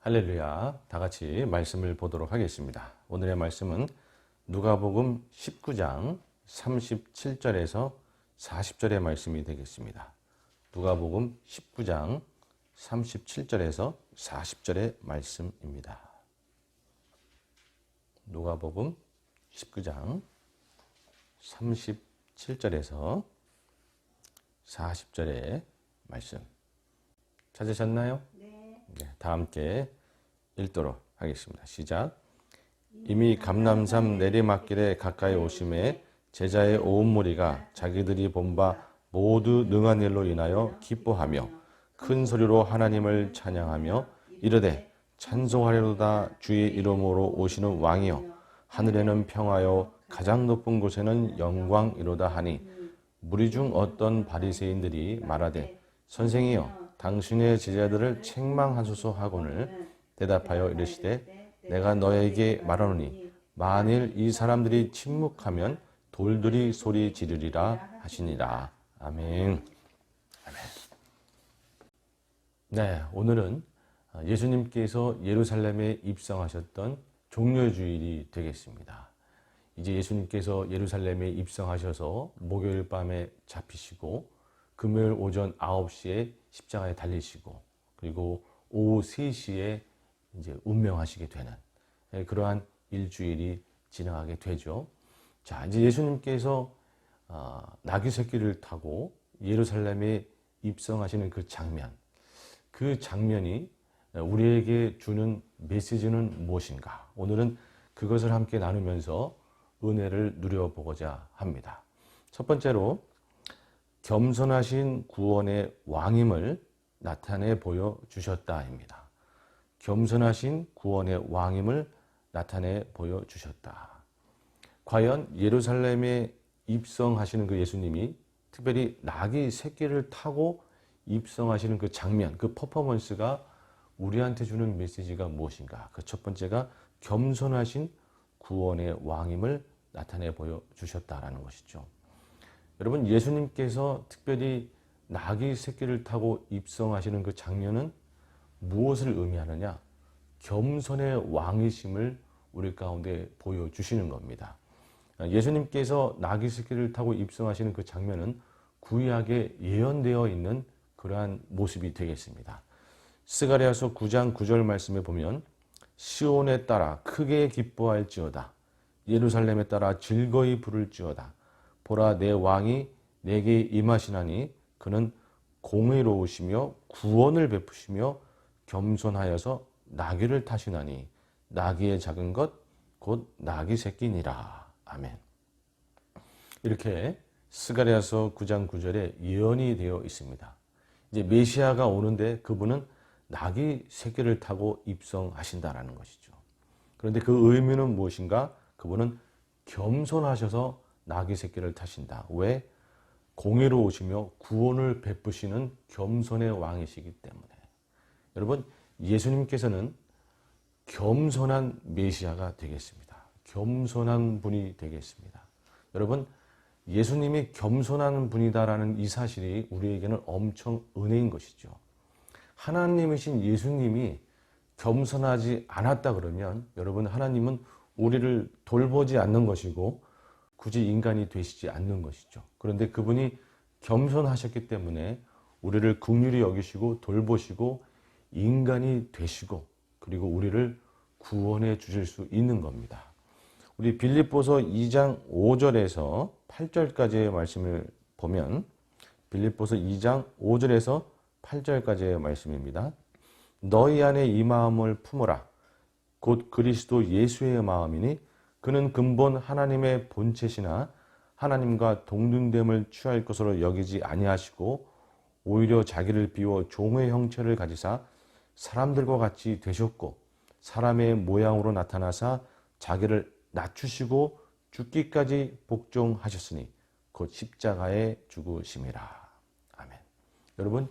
할렐루야. 다 같이 말씀을 보도록 하겠습니다. 오늘의 말씀은 누가복음 19장 37절에서 40절의 말씀이 되겠습니다. 누가복음 19장 37절에서 40절의 말씀입니다. 누가복음 19장 37절에서 40절의 말씀 찾으셨나요? 네, 다 함께 읽도록 하겠습니다. 시작. 이미 감람산 내리막길에 가까이 오심에 제자의 온 무리가 자기들이 본 바 모두 능한 일로 인하여 기뻐하며 큰 소리로 하나님을 찬양하며 이르되 찬송하려도다 주의 이름으로 오시는 왕이여 하늘에는 평화요 가장 높은 곳에는 영광이로다 하니 무리 중 어떤 바리새인들이 말하되 선생이여 당신의 제자들을 책망하소서 하거늘 대답하여 이르시되 내가 너에게 말하노니 만일 이 사람들이 침묵하면 돌들이 소리 지르리라 하시니라. 아멘. 아멘. 네, 오늘은 예수님께서 예루살렘에 입성하셨던 종려주일이 되겠습니다. 이제 예수님께서 예루살렘에 입성하셔서 목요일 밤에 잡히시고 금요일 오전 9시에 십자가에 달리시고 그리고 오후 3시에 이제 운명하시게 되는 그러한 일주일이 지나가게 되죠. 자, 이제 예수님께서 나귀 새끼를 타고 예루살렘에 입성하시는 그 장면이 우리에게 주는 메시지는 무엇인가? 오늘은 그것을 함께 나누면서 은혜를 누려보고자 합니다. 첫 번째로 겸손하신 구원의 왕임을 나타내 보여주셨다입니다. 겸손하신 구원의 왕임을 나타내 보여주셨다. 과연 예루살렘에 입성하시는 그 예수님이 특별히 나귀 새끼를 타고 입성하시는 그 장면, 그 퍼포먼스가 우리한테 주는 메시지가 무엇인가? 그 첫 번째가 겸손하신 구원의 왕임을 나타내 보여주셨다라는 것이죠. 여러분, 예수님께서 특별히 나귀 새끼를 타고 입성하시는 그 장면은 무엇을 의미하느냐? 겸손의 왕이심을 우리 가운데 보여주시는 겁니다. 예수님께서 나귀 새끼를 타고 입성하시는 그 장면은 구약에 예언되어 있는 그러한 모습이 되겠습니다. 스가랴서 9장 9절 말씀에 보면 시온에 따라 크게 기뻐할지어다. 예루살렘에 따라 즐거이 부를지어다. 보라 내 왕이 내게 임하시나니 그는 공의로우시며 구원을 베푸시며 겸손하여서 나귀를 타시나니 나귀의 작은 것 곧 나귀 새끼니라. 아멘. 이렇게 스가랴서 9장 9절에 예언이 되어 있습니다. 이제 메시아가 오는데 그분은 나귀 새끼를 타고 입성하신다라는 것이죠. 그런데 그 의미는 무엇인가? 그분은 겸손하셔서 나귀 새끼를 타신다. 왜? 공의로우시며 구원을 베푸시는 겸손의 왕이시기 때문에. 여러분, 예수님께서는 겸손한 메시아가 되겠습니다. 겸손한 분이 되겠습니다. 여러분, 예수님이 겸손한 분이다라는 이 사실이 우리에게는 엄청 은혜인 것이죠. 하나님이신 예수님이 겸손하지 않았다 그러면 여러분, 하나님은 우리를 돌보지 않는 것이고 굳이 인간이 되시지 않는 것이죠. 그런데 그분이 겸손하셨기 때문에 우리를 긍휼히 여기시고 돌보시고 인간이 되시고 그리고 우리를 구원해 주실 수 있는 겁니다. 우리 빌립보서 2장 5절에서 8절까지의 말씀을 보면 빌립보서 2장 5절에서 8절까지의 말씀입니다. 너희 안에 이 마음을 품으라. 곧 그리스도 예수의 마음이니 그는 근본 하나님의 본체시나 하나님과 동등됨을 취할 것으로 여기지 아니하시고 오히려 자기를 비워 종의 형체를 가지사 사람들과 같이 되셨고 사람의 모양으로 나타나사 자기를 낮추시고 죽기까지 복종하셨으니 곧 십자가에 죽으심이라. 아멘. 여러분,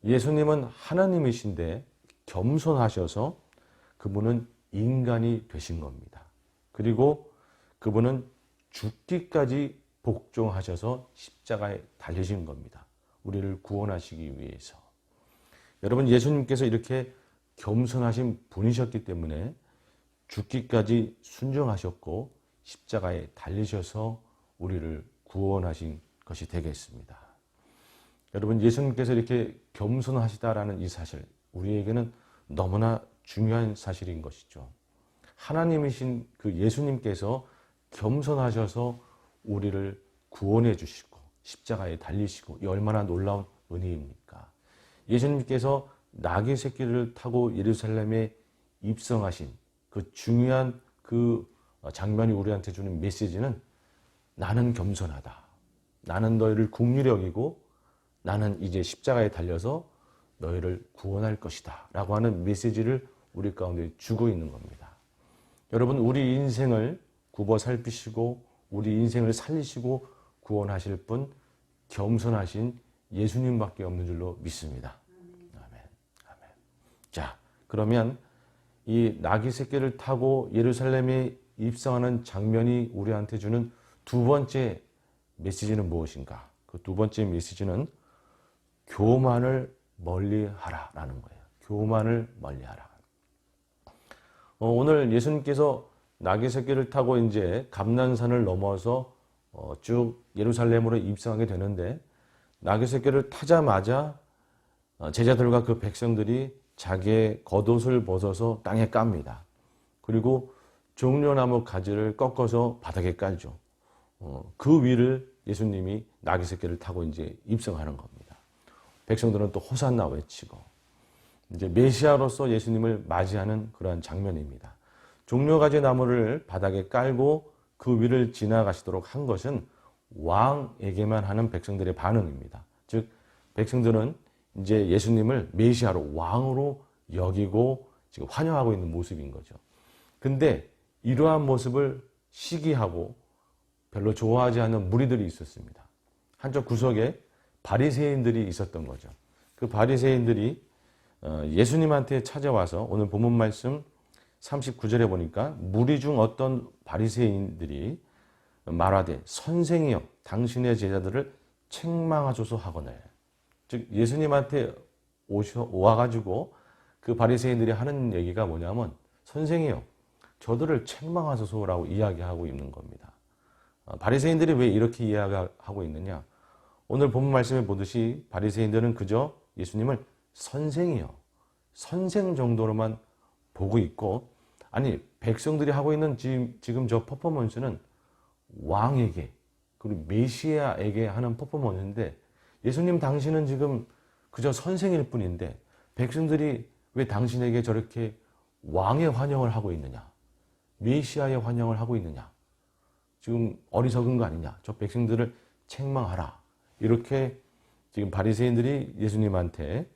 예수님은 하나님이신데 겸손하셔서 그분은 인간이 되신 겁니다. 그리고 그분은 죽기까지 복종하셔서 십자가에 달리신 겁니다. 우리를 구원하시기 위해서. 여러분, 예수님께서 이렇게 겸손하신 분이셨기 때문에 죽기까지 순종하셨고 십자가에 달리셔서 우리를 구원하신 것이 되겠습니다. 여러분, 예수님께서 이렇게 겸손하시다라는 이 사실, 우리에게는 너무나 중요한 사실인 것이죠. 하나님이신 그 예수님께서 겸손하셔서 우리를 구원해 주시고 십자가에 달리시고, 이 얼마나 놀라운 은혜입니까? 예수님께서 나귀 새끼를 타고 예루살렘에 입성하신 그 중요한 그 장면이 우리한테 주는 메시지는, 나는 겸손하다, 나는 너희를 긍휼히 여기고 나는 이제 십자가에 달려서 너희를 구원할 것이다 라고 하는 메시지를 우리 가운데 주고 있는 겁니다. 여러분, 우리 인생을 굽어 살피시고 우리 인생을 살리시고 구원하실 분, 겸손하신 예수님밖에 없는 줄로 믿습니다. 아멘. 아멘. 자, 그러면 이 나귀 새끼를 타고 예루살렘에 입성하는 장면이 우리한테 주는 두 번째 메시지는 무엇인가? 그 두 번째 메시지는 교만을 멀리하라 라는 거예요. 교만을 멀리하라. 오늘 예수님께서 나귀 새끼를 타고 이제 감난산을 넘어서 쭉 예루살렘으로 입성하게 되는데, 나귀 새끼를 타자마자 제자들과 그 백성들이 자기의 겉옷을 벗어서 땅에 깝니다. 그리고 종려나무 가지를 꺾어서 바닥에 깔죠. 그 위를 예수님이 나귀 새끼를 타고 이제 입성하는 겁니다. 백성들은 또 호산나 외치고 이제 메시아로서 예수님을 맞이하는 그러한 장면입니다. 종려가지 나무를 바닥에 깔고 그 위를 지나가시도록 한 것은 왕에게만 하는 백성들의 반응입니다. 즉, 백성들은 이제 예수님을 메시아로, 왕으로 여기고 지금 환영하고 있는 모습인 거죠. 근데 이러한 모습을 시기하고 별로 좋아하지 않는 무리들이 있었습니다. 한쪽 구석에 바리새인들이 있었던 거죠. 그 바리새인들이 예수님한테 찾아와서, 오늘 본문 말씀 39절에 보니까 무리 중 어떤 바리새인들이 말하되 선생이여 당신의 제자들을 책망하소서 하거늘. 즉, 예수님한테 와가지고 그 바리새인들이 하는 얘기가 뭐냐면, 선생이여 저들을 책망하소서라고 이야기하고 있는 겁니다. 바리새인들이 왜 이렇게 이야기하고 있느냐? 오늘 본문 말씀에 보듯이 바리새인들은 그저 예수님을 선생이요, 선생 정도로만 보고 있고, 아니 백성들이 하고 있는 지금 저 퍼포먼스는 왕에게, 그리고 메시아에게 하는 퍼포먼스인데, 예수님 당신은 지금 그저 선생일 뿐인데 백성들이 왜 당신에게 저렇게 왕의 환영을 하고 있느냐, 메시아의 환영을 하고 있느냐, 지금 어리석은 거 아니냐, 저 백성들을 책망하라, 이렇게 지금 바리새인들이 예수님한테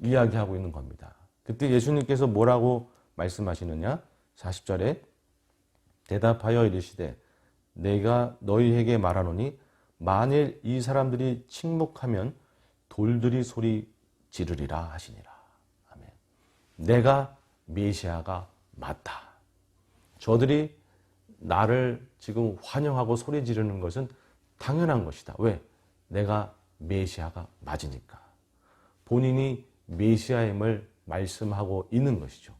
이야기하고 있는 겁니다. 그때 예수님께서 뭐라고 말씀하시느냐? 40절에 대답하여 이르시되 내가 너희에게 말하노니 만일 이 사람들이 침묵하면 돌들이 소리 지르리라 하시니라. 아멘. 내가 메시아가 맞다. 저들이 나를 지금 환영하고 소리 지르는 것은 당연한 것이다. 왜? 내가 메시아가 맞으니까. 본인이 메시아임을 말씀하고 있는 것이죠.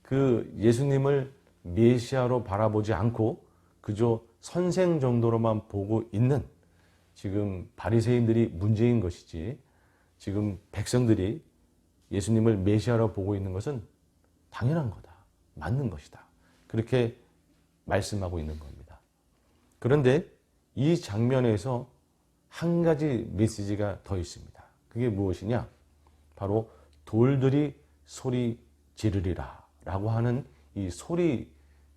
그 예수님을 메시아로 바라보지 않고 그저 선생 정도로만 보고 있는 지금 바리새인들이 문제인 것이지, 지금 백성들이 예수님을 메시아로 보고 있는 것은 당연한 거다, 맞는 것이다, 그렇게 말씀하고 있는 겁니다. 그런데 이 장면에서 한 가지 메시지가 더 있습니다. 그게 무엇이냐? 바로 돌들이 소리 지르리라 라고 하는 이 소리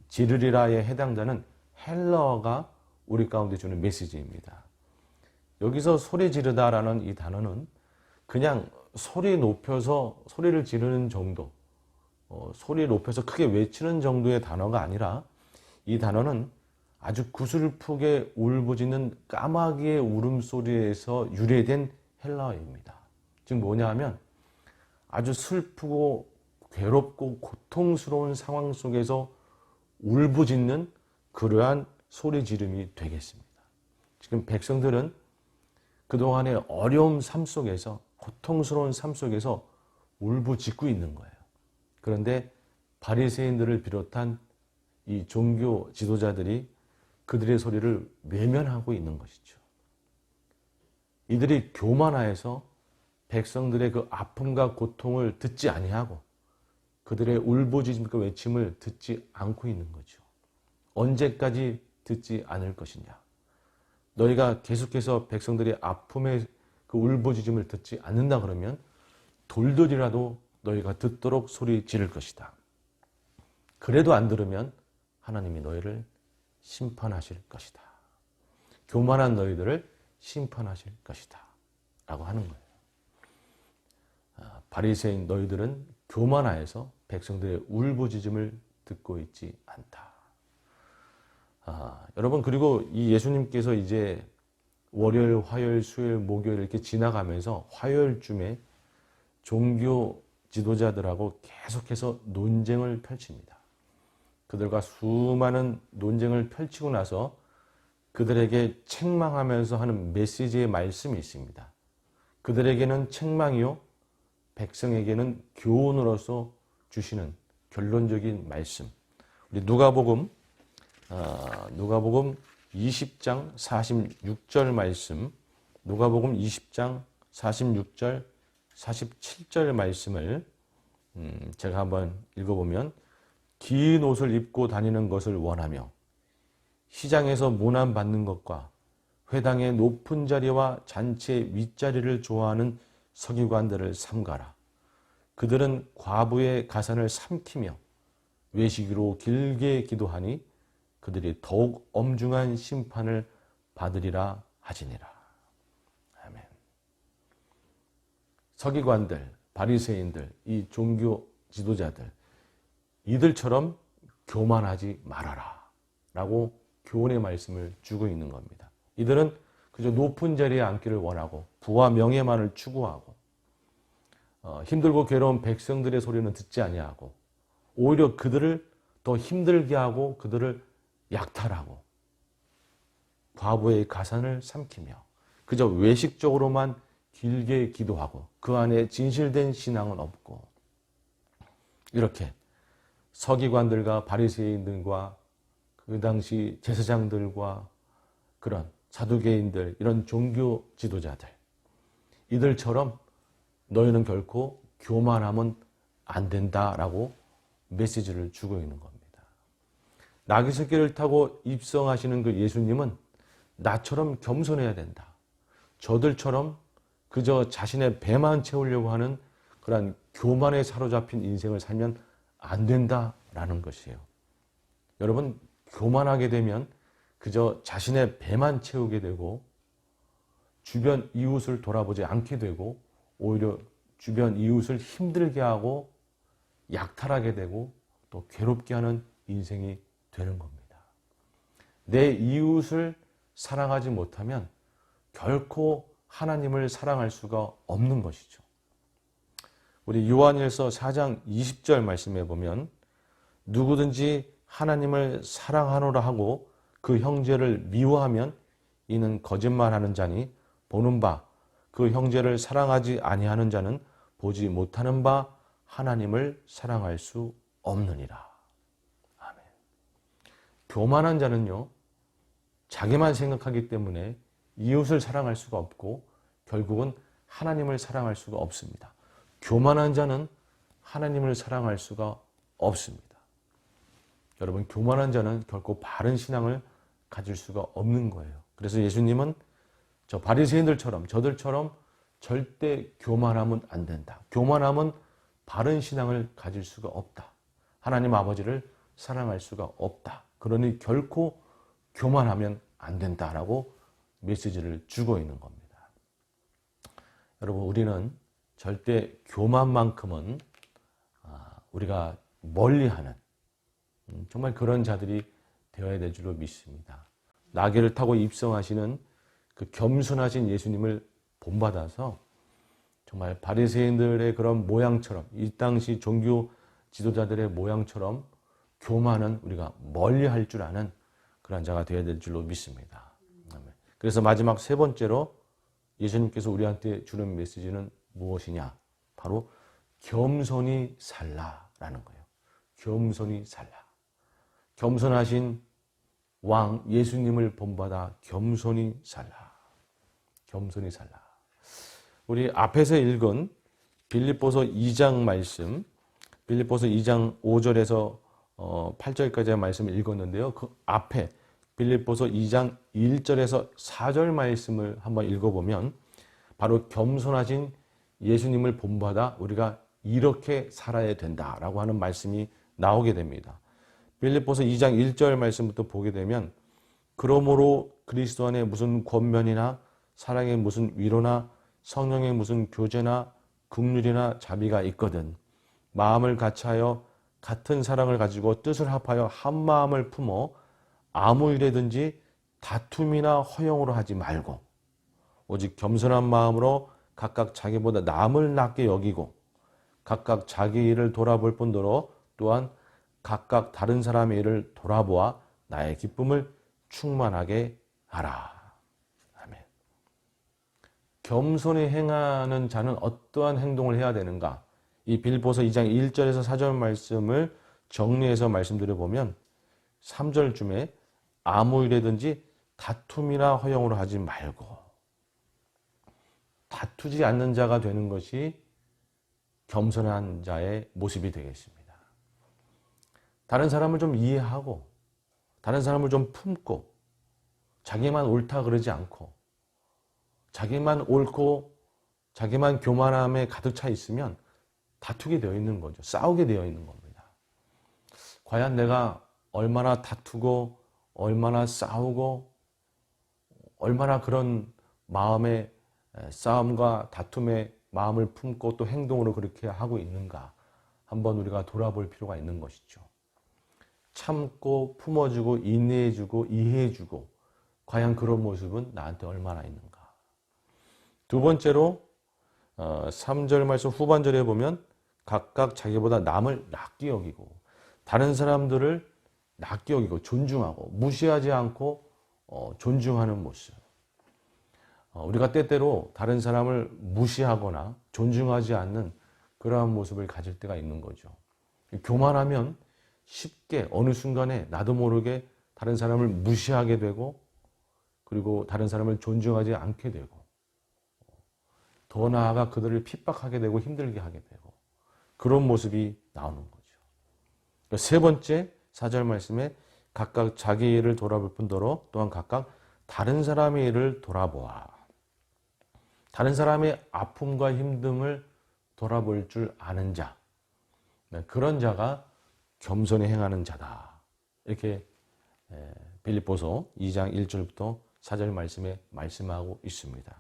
지르리라에 해당되는 헬라어가 우리 가운데 주는 메시지입니다. 여기서 소리 지르다라는 이 단어는 그냥 소리 높여서 소리를 지르는 정도, 소리 높여서 크게 외치는 정도의 단어가 아니라, 이 단어는 아주 구슬프게 울부짖는 까마귀의 울음소리에서 유래된 헬라어입니다. 즉 뭐냐 하면, 아주 슬프고 괴롭고 고통스러운 상황 속에서 울부짖는 그러한 소리 지름이 되겠습니다. 지금 백성들은 그동안의 어려운 삶 속에서, 고통스러운 삶 속에서 울부짖고 있는 거예요. 그런데 바리새인들을 비롯한 이 종교 지도자들이 그들의 소리를 외면하고 있는 것이죠. 이들이 교만하여서 백성들의 그 아픔과 고통을 듣지 아니하고 그들의 울부짖음과 외침을 듣지 않고 있는 거죠. 언제까지 듣지 않을 것이냐? 너희가 계속해서 백성들의 아픔의 그 울부짖음을 듣지 않는다 그러면 돌들이라도 너희가 듣도록 소리 지를 것이다. 그래도 안 들으면 하나님이 너희를 심판하실 것이다. 교만한 너희들을 심판하실 것이다. 라고 하는 거예요. 바리새인 너희들은 교만하여서 백성들의 울부짖음을 듣고 있지 않다. 여러분, 그리고 이 예수님께서 이제 월요일, 화요일, 수요일, 목요일 이렇게 지나가면서 화요일쯤에 종교 지도자들하고 계속해서 논쟁을 펼칩니다. 그들과 수많은 논쟁을 펼치고 나서 그들에게 책망하면서 하는 메시지의 말씀이 있습니다. 그들에게는 책망이요, 백성에게는 교훈으로서 주시는 결론적인 말씀. 우리 누가복음 20장 46절 말씀, 누가복음 20장 46절, 47절 말씀을 제가 한번 읽어보면, 긴 옷을 입고 다니는 것을 원하며 시장에서 모난받는 것과 회당의 높은 자리와 잔치의 윗자리를 좋아하는 서기관들을 삼가라. 그들은 과부의 가산을 삼키며 외식으로 길게 기도하니 그들이 더욱 엄중한 심판을 받으리라 하시니라. 아멘. 서기관들, 바리새인들, 이 종교 지도자들, 이들처럼 교만하지 말아라 라고 교훈의 말씀을 주고 있는 겁니다. 이들은 그저 높은 자리에 앉기를 원하고 부와 명예만을 추구하고 힘들고 괴로운 백성들의 소리는 듣지 아니하고 오히려 그들을 더 힘들게 하고 그들을 약탈하고 과부의 가산을 삼키며 그저 외식적으로만 길게 기도하고 그 안에 진실된 신앙은 없고, 이렇게 서기관들과 바리새인들과 그 당시 제사장들과 그런 사두개인들, 이런 종교 지도자들, 이들처럼 너희는 결코 교만하면 안 된다라고 메시지를 주고 있는 겁니다. 나귀 새끼를 타고 입성하시는 그 예수님은 나처럼 겸손해야 된다. 저들처럼 그저 자신의 배만 채우려고 하는 그런 교만에 사로잡힌 인생을 살면 안 된다라는 것이에요. 여러분, 교만하게 되면 그저 자신의 배만 채우게 되고 주변 이웃을 돌아보지 않게 되고 오히려 주변 이웃을 힘들게 하고 약탈하게 되고 또 괴롭게 하는 인생이 되는 겁니다. 내 이웃을 사랑하지 못하면 결코 하나님을 사랑할 수가 없는 것이죠. 우리 요한일서 4장 20절 말씀해 보면, 누구든지 하나님을 사랑하노라 하고 그 형제를 미워하면 이는 거짓말하는 자니 보는 바 그 형제를 사랑하지 아니하는 자는 보지 못하는 바 하나님을 사랑할 수 없느니라. 아멘. 교만한 자는요, 자기만 생각하기 때문에 이웃을 사랑할 수가 없고 결국은 하나님을 사랑할 수가 없습니다. 교만한 자는 하나님을 사랑할 수가 없습니다. 여러분, 교만한 자는 결코 바른 신앙을 가질 수가 없는 거예요. 그래서 예수님은 저 바리새인들처럼 저들처럼 절대 교만하면 안 된다. 교만하면 바른 신앙을 가질 수가 없다. 하나님 아버지를 사랑할 수가 없다. 그러니 결코 교만하면 안 된다라고 메시지를 주고 있는 겁니다. 여러분, 우리는 절대 교만만큼은 우리가 멀리하는 정말 그런 자들이 되어야 될 줄로 믿습니다. 나귀를 타고 입성하시는 그 겸손하신 예수님을 본받아서 정말 바리새인들의 그런 모양처럼, 이 당시 종교 지도자들의 모양처럼 교만은 우리가 멀리할 줄 아는 그런 자가 되어야 될 줄로 믿습니다. 그래서 마지막 세 번째로 예수님께서 우리한테 주는 메시지는 무엇이냐? 바로 겸손히 살라 라는 거예요. 겸손히 살라. 겸손하신 왕 예수님을 본받아 겸손히 살라. 겸손히 살라. 우리 앞에서 읽은 빌립보서 2장 말씀, 빌립보서 2장 5절에서 8절까지의 말씀을 읽었는데요. 그 앞에 빌립보서 2장 1절에서 4절 말씀을 한번 읽어보면 바로 겸손하신 예수님을 본받아 우리가 이렇게 살아야 된다라고 하는 말씀이 나오게 됩니다. 빌립보서 2장 1절 말씀부터 보게 되면 그러므로 그리스도 안에 무슨 권면이나 사랑의 무슨 위로나 성령의 무슨 교제나 긍휼이나 자비가 있거든 마음을 같이하여 같은 사랑을 가지고 뜻을 합하여 한 마음을 품어 아무 일에든지 다툼이나 허용으로 하지 말고 오직 겸손한 마음으로 각각 자기보다 남을 낫게 여기고 각각 자기 일을 돌아볼 뿐더러 또한 각각 다른 사람의 일을 돌아보아 나의 기쁨을 충만하게 하라. 아멘. 겸손히 행하는 자는 어떠한 행동을 해야 되는가? 이 빌립보서 2장 1절에서 4절 말씀을 정리해서 말씀드려보면 3절쯤에 아무 일에든지 다툼이나 허용으로 하지 말고 다투지 않는 자가 되는 것이 겸손한 자의 모습이 되겠습니다. 다른 사람을 좀 이해하고 다른 사람을 좀 품고 자기만 옳다 그러지 않고 자기만 옳고 자기만 교만함에 가득 차 있으면 다투게 되어 있는 거죠. 싸우게 되어 있는 겁니다. 과연 내가 얼마나 다투고 얼마나 싸우고 얼마나 그런 마음의 싸움과 다툼의 마음을 품고 또 행동으로 그렇게 하고 있는가 한번 우리가 돌아볼 필요가 있는 것이죠. 참고 품어주고 인내해주고 이해해주고 과연 그런 모습은 나한테 얼마나 있는가. 두 번째로 3절 말씀 후반절에 보면 각각 자기보다 남을 낫게 여기고 다른 사람들을 낫게 여기고 존중하고 무시하지 않고 존중하는 모습. 우리가 때때로 다른 사람을 무시하거나 존중하지 않는 그러한 모습을 가질 때가 있는 거죠. 교만하면 쉽게 어느 순간에 나도 모르게 다른 사람을 무시하게 되고 그리고 다른 사람을 존중하지 않게 되고 더 나아가 그들을 핍박하게 되고 힘들게 하게 되고 그런 모습이 나오는 거죠. 세 번째 4절 말씀에 각각 자기 일을 돌아볼 뿐더러 또한 각각 다른 사람의 일을 돌아보아. 다른 사람의 아픔과 힘듦을 돌아볼 줄 아는 자. 그런 자가 겸손히 행하는 자다. 이렇게 빌립보서 2장 1절부터 4절 말씀에 말씀하고 있습니다.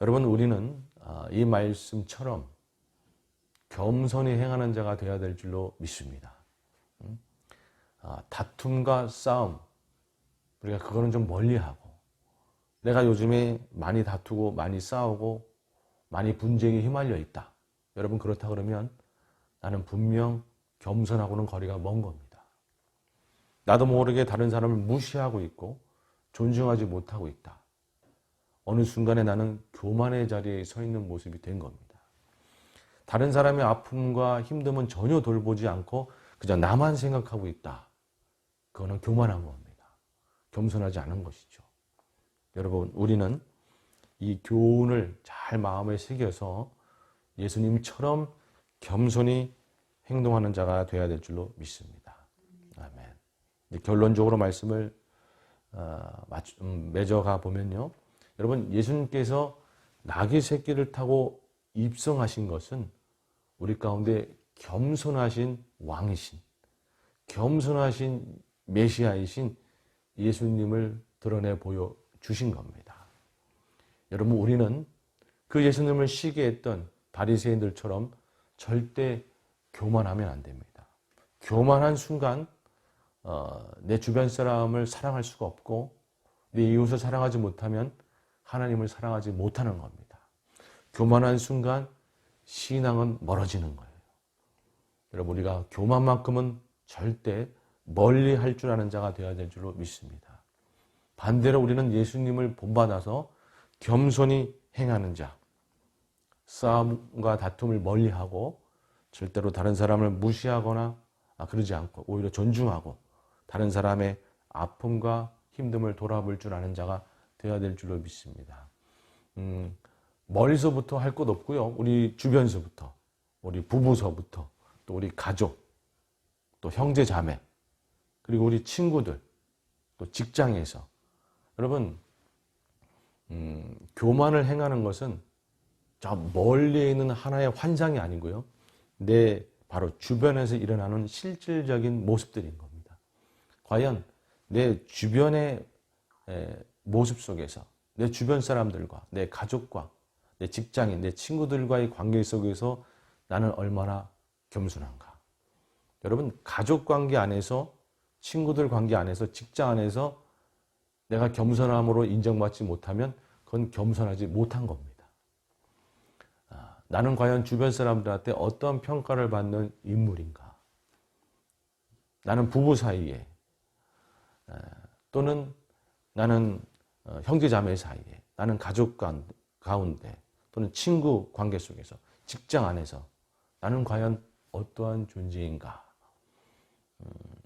여러분 우리는 이 말씀처럼 겸손히 행하는 자가 되어야 될 줄로 믿습니다. 다툼과 싸움 우리가 그거는 좀 멀리하고 내가 요즘에 많이 다투고 많이 싸우고 많이 분쟁에 휘말려 있다. 여러분 그렇다 그러면 나는 분명 겸손하고는 거리가 먼 겁니다. 나도 모르게 다른 사람을 무시하고 있고 존중하지 못하고 있다. 어느 순간에 나는 교만의 자리에 서 있는 모습이 된 겁니다. 다른 사람의 아픔과 힘듦은 전혀 돌보지 않고 그저 나만 생각하고 있다. 그거는 교만한 겁니다. 겸손하지 않은 것이죠. 여러분 우리는 이 교훈을 잘 마음에 새겨서 예수님처럼 겸손히 행동하는 자가 되어야 될 줄로 믿습니다. 아멘. 결론적으로 말씀을 맺어가 보면요. 여러분 예수님께서 나귀 새끼를 타고 입성하신 것은 우리 가운데 겸손하신 왕이신 겸손하신 메시아이신 예수님을 드러내 보여주신 겁니다. 여러분 우리는 그 예수님을 시기에 했던 바리새인들처럼 절대 교만하면 안 됩니다. 교만한 순간 내 주변 사람을 사랑할 수가 없고 내 이웃을 사랑하지 못하면 하나님을 사랑하지 못하는 겁니다. 교만한 순간 신앙은 멀어지는 거예요. 여러분 우리가 교만만큼은 절대 멀리 할 줄 아는 자가 되어야 될 줄로 믿습니다. 반대로 우리는 예수님을 본받아서 겸손히 행하는 자, 싸움과 다툼을 멀리하고 절대로 다른 사람을 무시하거나 그러지 않고 오히려 존중하고 다른 사람의 아픔과 힘듦을 돌아볼 줄 아는 자가 되어야 될 줄로 믿습니다. 멀리서부터 할 것 없고요. 우리 주변서부터, 우리 부부서부터, 또 우리 가족, 또 형제 자매, 그리고 우리 친구들, 또 직장에서. 여러분, 교만을 행하는 것은 저 멀리 있는 하나의 환상이 아니고요. 내 바로 주변에서 일어나는 실질적인 모습들인 겁니다. 과연 내 주변의 모습 속에서 내 주변 사람들과 내 가족과 내 직장인, 내 친구들과의 관계 속에서 나는 얼마나 겸손한가. 여러분, 가족 관계 안에서, 친구들 관계 안에서, 직장 안에서 내가 겸손함으로 인정받지 못하면 그건 겸손하지 못한 겁니다. 나는 과연 주변 사람들한테 어떤 평가를 받는 인물인가? 나는 부부 사이에 또는 나는 형제 자매 사이에, 나는 가족 가운데 또는 친구 관계 속에서, 직장 안에서 나는 과연 어떠한 존재인가?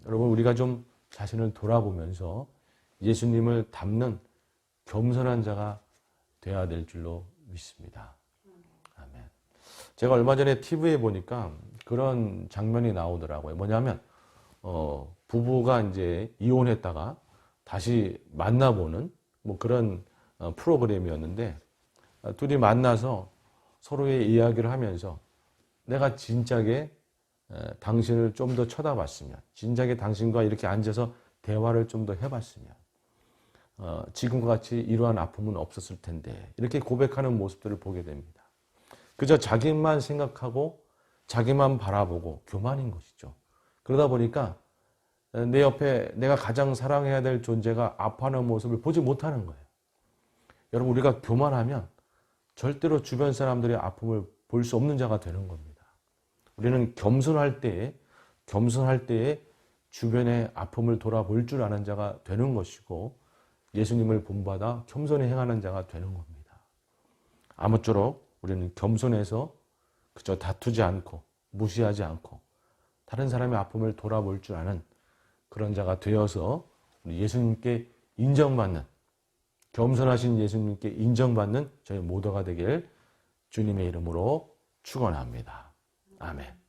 여러분, 우리가 좀 자신을 돌아보면서 예수님을 닮는 겸손한 자가 되어야 될 줄로 믿습니다. 아멘. 제가 얼마 전에 TV에 보니까 그런 장면이 나오더라고요. 뭐냐면 부부가 이제 이혼했다가 다시 만나보는 뭐 그런 프로그램이었는데, 둘이 만나서 서로의 이야기를 하면서 내가 진작에 당신을 좀 더 쳐다봤으면, 진작에 당신과 이렇게 앉아서 대화를 좀 더 해봤으면 지금과 같이 이러한 아픔은 없었을 텐데, 이렇게 고백하는 모습들을 보게 됩니다. 그저 자기만 생각하고 자기만 바라보고 교만인 것이죠. 그러다 보니까 내 옆에 내가 가장 사랑해야 될 존재가 아파하는 모습을 보지 못하는 거예요. 여러분, 우리가 교만하면 절대로 주변 사람들의 아픔을 볼 수 없는 자가 되는 겁니다. 우리는 겸손할 때에 주변의 아픔을 돌아볼 줄 아는 자가 되는 것이고, 예수님을 본받아 겸손히 행하는 자가 되는 겁니다. 아무쪼록 우리는 겸손해서 그저 다투지 않고 무시하지 않고 다른 사람의 아픔을 돌아볼 줄 아는 그런 자가 되어서 우리 예수님께 인정받는, 겸손하신 예수님께 인정받는 저희 모두가 되길 주님의 이름으로 축원합니다. 아멘.